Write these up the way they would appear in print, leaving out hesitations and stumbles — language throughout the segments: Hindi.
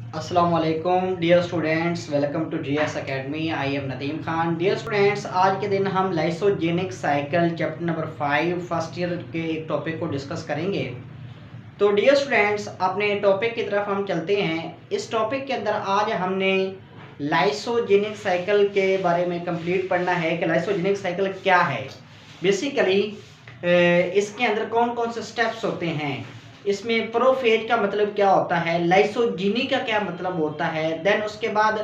अस्सलाम वालेकुम dear students, welcome to GS academy. I am Nadeem Khan. Dear students, आज के दिन हम lysogenic cycle chapter number 5 first year के एक टॉपिक को डिस्कस करेंगे। तो डियर स्टूडेंट्स, अपने टॉपिक की तरफ हम चलते हैं। इस टॉपिक के अंदर आज हमने लाइसोजेनिक साइकिल के बारे में कंप्लीट पढ़ना है कि लाइसोजेनिक साइकिल क्या है। बेसिकली इसके अंदर कौन कौन से स्टेप्स होते हैं, इसमें प्रोफेज का मतलब क्या होता है, लाइसोजीनी का क्या मतलब होता है। देन उसके बाद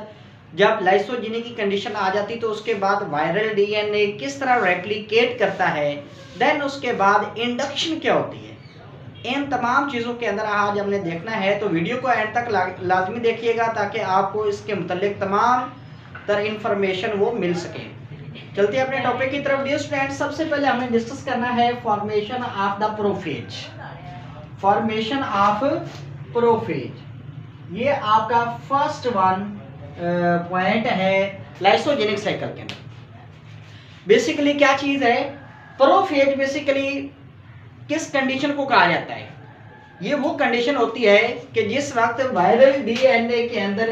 जब लाइसोजीनी की कंडीशन आ जाती तो उसके बाद वायरल डीएनए किस तरह रेप्लिकेट करता है। देन उसके बाद इंडक्शन क्या होती है। इन तमाम चीज़ों के अंदर आज हमने देखना है, तो वीडियो को एंड तक लाजमी देखिएगा ताकि आपको इसके मुतालिक तमाम तर इंफॉर्मेशन वो मिल सके। चलते हैं अपने टॉपिक की तरफ। डियर स्टूडेंट्स, सबसे पहले हमें डिस्कस करना है formation of the prophase. Formation of prophase ये आपका फर्स्ट वन पॉइंट है लाइसोजेनिक साइकिल के अंदर। बेसिकली क्या चीज है प्रोफेज? बेसिकली किस कंडीशन को कहा जाता है? ये वो कंडीशन होती है कि जिस वक्त वायरल डीएनए के अंदर,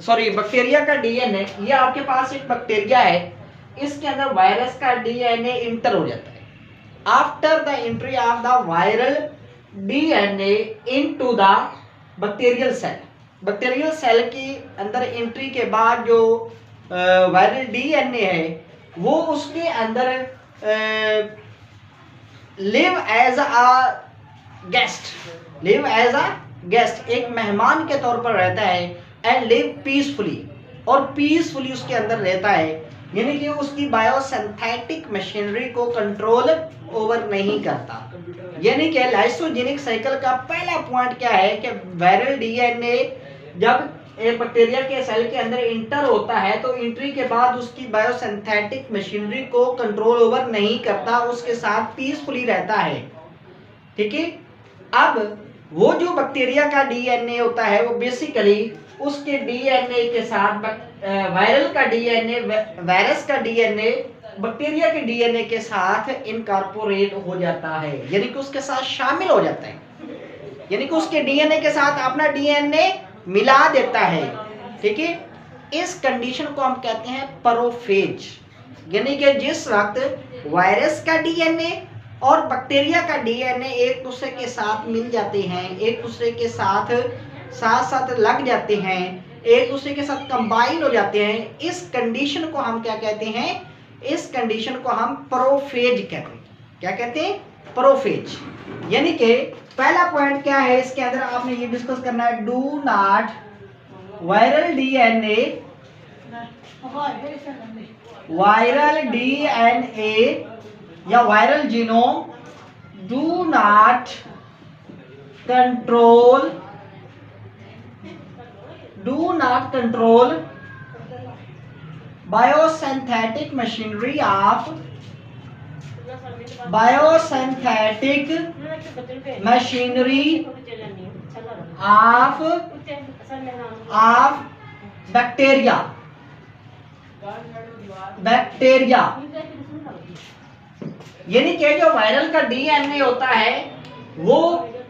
सॉरी बैक्टीरिया का डीएनए, ये आपके पास एक बैक्टीरिया है, इसके अंदर वायरस का डीएनए इंटर हो जाता है। After the entry of the viral DNA into the bacterial cell, bacterial cell की अंदर एंट्री के बाद जो वायरल डीएनए है वो उसके अंदर लिव एज अ गेस्ट, एक मेहमान के तौर पर रहता है। एंड लिव पीसफुली, और पीसफुली उसके अंदर रहता है, यानी कि उसकी बायोसिंथेटिक मशीनरी को कंट्रोल ओवर नहीं करता। यानी कि लाइसोजेनिक साइकिल का पहला पॉइंट क्या है कि वायरल डीएनए जब एक बैक्टीरिया के सेल के अंदर इंटर होता है तो एंट्री के बाद उसकी बायोसिंथेटिक मशीनरी को कंट्रोल ओवर नहीं करता, उसके साथ पीसफुली रहता है। ठीक है। अब वो जो बैक्टीरिया का डीएनए होता है वो बेसिकली उसके डीएनए के साथ वायरल का डीएनए, वायरस का डीएनए बैक्टीरिया के डीएनए के साथ इनकॉर्पोरेट हो जाता है, यानी कि उसके साथ शामिल हो जाता है, यानी कि उसके डीएनए के साथ अपना डीएनए मिला देता है। ठीक है। इस कंडीशन को हम कहते हैं प्रोफेज, यानी कि जिस वक्त वायरस का डीएनए और बैक्टीरिया का डीएनए एक दूसरे के साथ मिल जाते हैं, एक दूसरे के साथ साथ लग जाते हैं, एक दूसरे के साथ कंबाइन हो जाते हैं, इस कंडीशन को हम क्या कहते हैं? इस कंडीशन को हम प्रोफेज कहते हैं। क्या कहते हैं? प्रोफेज। यानी कि पहला पॉइंट क्या है इसके अंदर आपने ये डिस्कस करना है, डू नॉट वायरल डीएनए या viral genome do not control biosynthetic machinery of bacteria. यानी कि जो वायरल का डीएनए होता है वो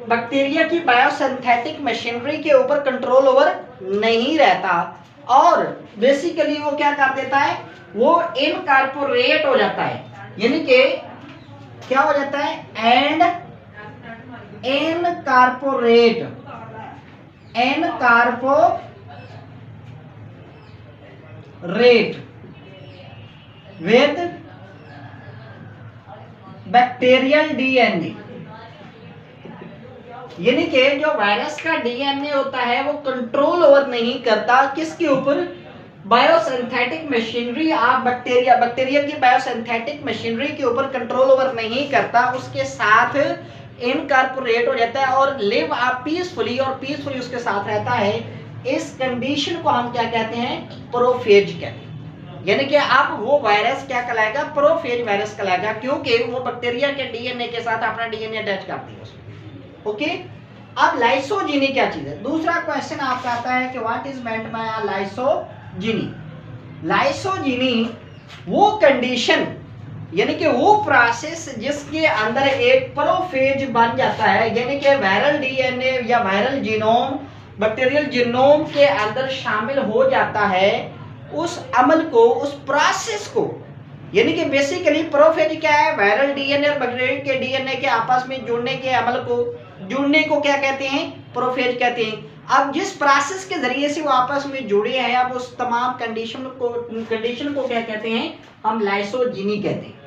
बैक्टीरिया की बायोसिंथेटिक मशीनरी के ऊपर कंट्रोल ओवर नहीं रहता, और बेसिकली वो क्या कर देता है? वो इनकॉर्पोरेट हो जाता है, यानी कि क्या हो जाता है? And incorporate with bacterial DNA. यानी कि जो वायरस का डीएनए होता है वो कंट्रोल ओवर नहीं करता किसके ऊपर? Biosynthetic machinery of bacteria, bacteria की बायोसिंथेटिक मशीनरी के ऊपर कंट्रोल ओवर नहीं करता, उसके साथ इनकॉर्पोरेट हो जाता है और लिव अप पीसफुली, और पीसफुली उसके साथ रहता है। इस कंडीशन को हम क्या कहते हैं? प्रोफेज कहते हैं। यानी कि अब वो वायरस क्या कहलाएगा? प्रोफेज वायरस कहलाएगा, क्योंकि वो बैक्टीरिया के डीएनए के साथ अपना डीएनए अटैच करती है उसमें। ओके। अब लाइसोजीनी क्या चीज है? दूसरा क्वेश्चन आपका आता है कि व्हाट इज मेंट बाय लाइसोजीनी। लाइसोजीनी वो कंडीशन, यानी कि वो प्रोसेस जिसके अंदर एक प्रोफेज बन जाता है, यानी कि वायरल डीएनए या वायरल जीनोम बैक्टीरियल जीनोम के अंदर शामिल हो जाता है, उस अमल को, उस प्रोसेस को, यानी कि बेसिकली प्रोफेज क्या है, वायरल डीएनए और बैक्टीरिया के डीएनए के आपस में जुड़ने के अमल को, जुड़ने को क्या कहते हैं, प्रोफेज कहते हैं। अब जिस प्रोसेस के जरिए से वो आपस में जुड़े हैं, अब उस तमाम कंडीशन को क्या कहते हैं, हम लाइसोजीनी कहते हैं।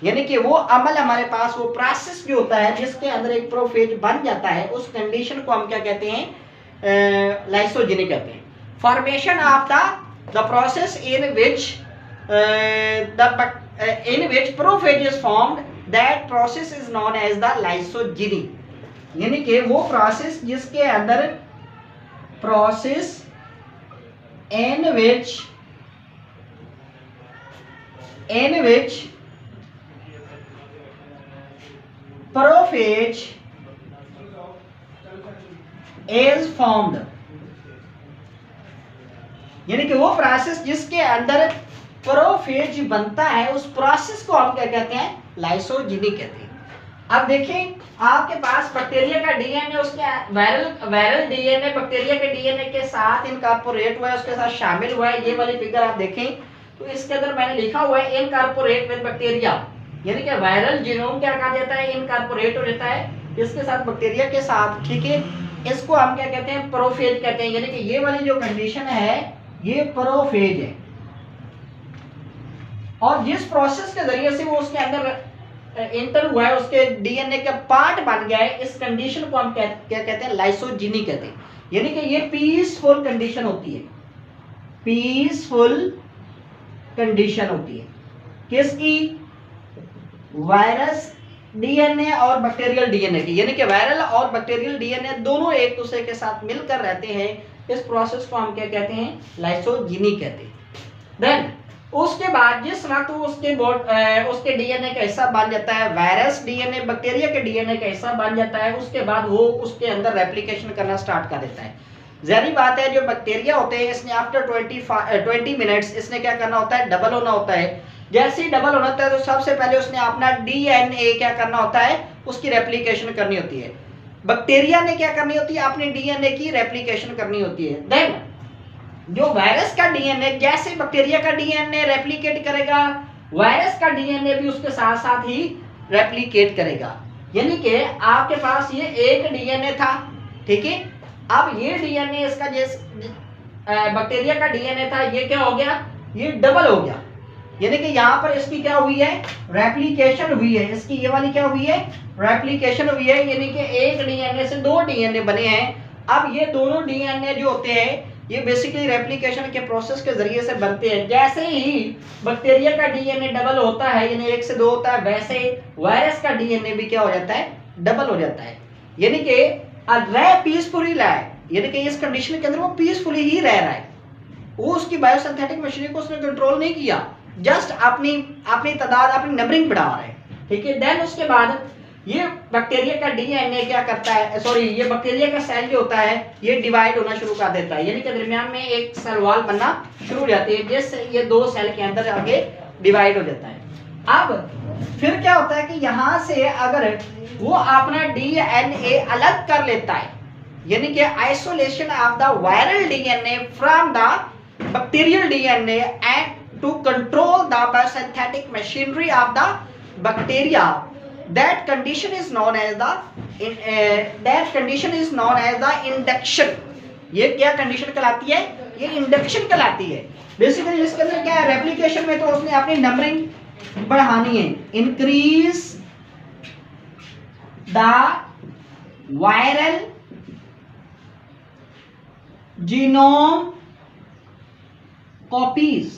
यानी कि वो अमल हमारे पास, वो प्रोसेस जो होता है जिसके अंदर एक प्रोफेज बन जाता है, उस कंडीशन को हम क्या कहते हैं, लाइसोजीनी कहते हैं। Formation of the process in which prophage is formed, that process is known as the lysogeny। यानी कि वो प्रोसेस जिसके अंदर, process in which prophage is formed, यानी कि वो प्रोसेस जिसके अंदर प्रोफेज बनता है, उस प्रोसेस को हम क्या कहते हैं, लाइसोजीनी कहते हैं। अब देखें, आपके पास बैक्टीरिया का डीएनए, उसके वायरल डीएनए बैक्टीरिया के डीएनए के साथ इनकॉर्पोरेट हुआ है, उसके साथ शामिल हुआ है। ये वाली फिगर आप देखें तो इसके अंदर मैंने लिखा हुआ है इनकॉर्पोरेट विद बैक्टीरिया, यानी कि वायरल जीनोम क्या कहा जाता है, इनकॉर्पोरेट हो जाता है इसके साथ, बैक्टीरिया के साथ, ठीक है। इसको हम क्या कहते हैं, प्रोफेज कहते हैं। यानी कि ये वाली जो कंडीशन है, ये प्रोफेज है। और जिस प्रोसेस के जरिए से वो उसके अंदर इंटर हुआ है, उसके डीएनए का पार्ट बन गया है, इस कंडीशन को हम क्या कहते हैं, लाइसोजीनी कहते हैं। यानी कि ये पीसफुल कंडीशन होती है, पीसफुल कंडीशन होती है किसकी, वायरस डीएनए और बैक्टीरियल डीएनए की। यानी कि वायरल और बैक्टीरियल डीएनए दोनों एक दूसरे के साथ मिलकर रहते हैं, इस प्रोसेस को हम क्या कहते हैं, लाइसोजीनी कहते हैं। देन उसके बाद जिस वक्त वो उसके डीएनए का हिस्सा बन जाता है, वायरस डीएनए बैक्टीरिया के डीएनए का हिस्सा बन जाता है, उसके बाद वो उसके अंदर रेप्लिकेशन करना स्टार्ट कर देता है। जाहिर बात है, जो बैक्टीरिया होते हैं, इसने आफ्टर 20 मिनट्स इसने क्या करना होता है, डबल होना होता है। जैसे ही डबल होना होता है तो सबसे पहले उसने अपना डीएनए क्या करना होता है, उसकी रेप्लिकेशन करनी होती है। बैक्टीरिया ने क्या करनी होती है, अपने डीएनए की रेप्लिकेशन करनी होती है। देन जो वायरस का डीएनए, जैसे बैक्टीरिया का डीएनए रेप्लिकेट करेगा, वायरस का डीएनए भी उसके साथ साथ ही रेप्लिकेट करेगा। यानी कि आपके पास ये एक डीएनए था, ठीक है। अब ये डीएनए इसका बैक्टीरिया का डीएनए था, ये क्या हो गया, ये डबल हो गया। यानी कि यहाँ पर इसकी क्या हुई है, रेप्लिकेशन हुई है। इसकी ये वाली क्या हुई है, रेप्लिकेशन हुई है। यानी कि एक डीएनए से दो डीएनए बने हैं। अब ये दोनों डीएनए जो होते हैं, ये बेसिकली रेप्लिकेशन के प्रोसेस के जरिए से बनते हैं। जैसे ही बैक्टीरिया का डीएनए डबल होता है, यानी एक से दो होता है, वैसे वायरस का डीएनए भी क्या हो जाता है, डबल हो जाता है। यानी कि रह पीसफुली रहा है, यानी कि इस कंडीशन के अंदर वो पीसफुली ही रह रहा है। वो उसकी बायोसिंथेटिक मशीनरी को उसने कंट्रोल नहीं किया, जस्ट अपनी तादाद, अपनी नंबरिंग बढ़ा रहा है, ठीक है। देन उसके बाद ये बैक्टीरिया का डीएनए क्या करता है, सॉरी, ये बैक्टीरिया का सेल जो होता है, ये डिवाइड होना शुरू कर देता है। यानी कि दरमियान में एक सेल वॉल बनना शुरू हो जाती है, जिससे ये दो सेल के अंदर आगे डिवाइड हो जाता है। अब फिर क्या होता है कि यहाँ से अगर वो अपना डीएनए अलग कर लेता है, यानी कि isolation of the viral DNA from the bacterial DNA and to control the biosynthetic machinery of the bacteria, that condition is known as the induction। ये क्या कंडीशन कहलाती है, ये इंडक्शन कहलाती है। बेसिकली इसके अंदर क्या है, रेप्लिकेशन में तो उसने अपनी नंबरिंग बढ़ानी है, increase the viral genome copies.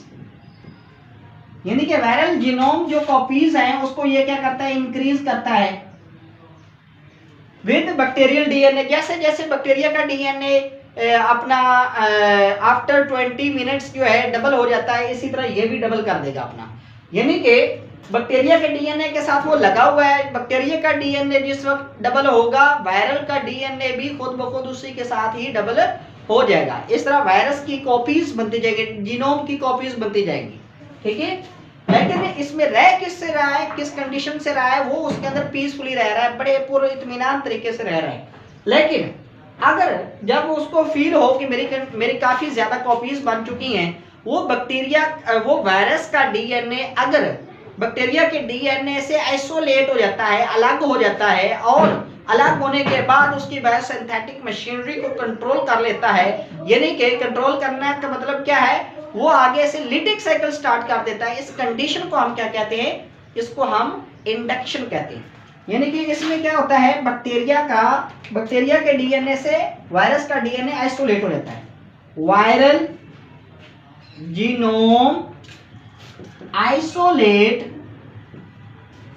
यानी कि वायरल जीनोम जो कॉपीज हैं उसको ये क्या करता है, इंक्रीज करता है विद बैक्टीरियल डीएनए। जैसे जैसे बैक्टीरिया का डीएनए अपना आफ्टर 20 मिनट्स जो है डबल हो जाता है, इसी तरह ये भी डबल कर देगा अपना। यानी कि बैक्टीरिया के डीएनए के साथ वो लगा हुआ है, बैक्टीरिया का डीएनए जिस वक्त डबल होगा, वायरल का डीएनए भी खुद ब खुद उसी के साथ ही डबल हो जाएगा। इस तरह वायरस की कॉपीज बनती जाएगी, जीनोम की कॉपीज बनती जाएंगी, ठीक है। लेकिन इसमें रह किससे रहा है, किस कंडीशन से रहा है, वो उसके अंदर पीसफुली रह रहा है, बड़े पूरे इत्मीनान तरीके से रह रहा है। लेकिन अगर जब उसको फील हो कि मेरी काफी ज्यादा कॉपीज बन चुकी हैं, वो वायरस का डीएनए अगर बैक्टीरिया के डीएनए से आइसोलेट हो जाता है, अलग हो जाता है, और अलग होने के बाद उसकी बायोसिंथेटिक मशीनरी को कंट्रोल कर लेता है, यानी कि कंट्रोल करने का मतलब क्या है, वो आगे से लिटिक साइकिल स्टार्ट कर देता है। इस कंडीशन को हम क्या कहते हैं, इसको हम इंडक्शन कहते हैं। यानी कि इसमें क्या होता है, बैक्टीरिया के डीएनए से वायरस का डीएनए आइसोलेट हो जाता है। Viral genome isolate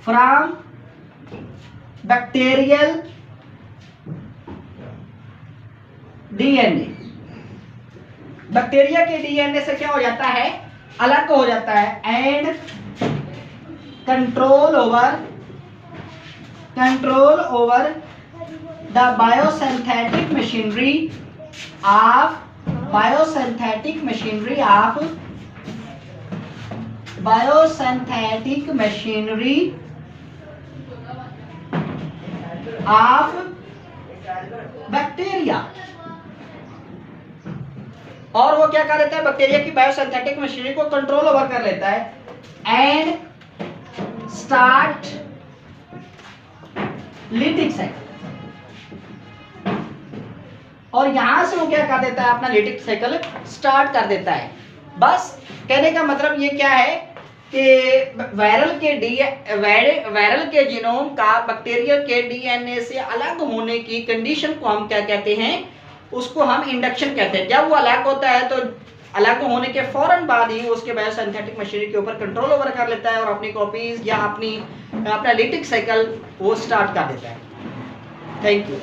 from bacterial DNA. Bacteria के डीएनए से क्या हो जाता है, अलग हो जाता है, and control over the biosynthetic machinery of bacteria. और वो क्या कर लेता है, बैक्टीरिया की बायोसिंथेटिक मशीनरी को कंट्रोल ओवर कर लेता है एंड स्टार्ट लिटिक साइकिल। और यहां से वो क्या कर देता है, अपना लिटिक साइकिल स्टार्ट कर देता है। बस कहने का मतलब ये क्या है कि वायरल के जीनोम का बैक्टीरिया के डीएनए से अलग होने की कंडीशन को हम क्या कहते हैं, उसको हम इंडक्शन कहते हैं। जब वो अलग होता है तो अलग होने के फौरन बाद ही उसके बायोसिंथेटिक मशीनरी के ऊपर कंट्रोल ओवर कर लेता है और अपनी कॉपीज या अपना लिटिक साइकिल वो स्टार्ट कर देता है। Thank you.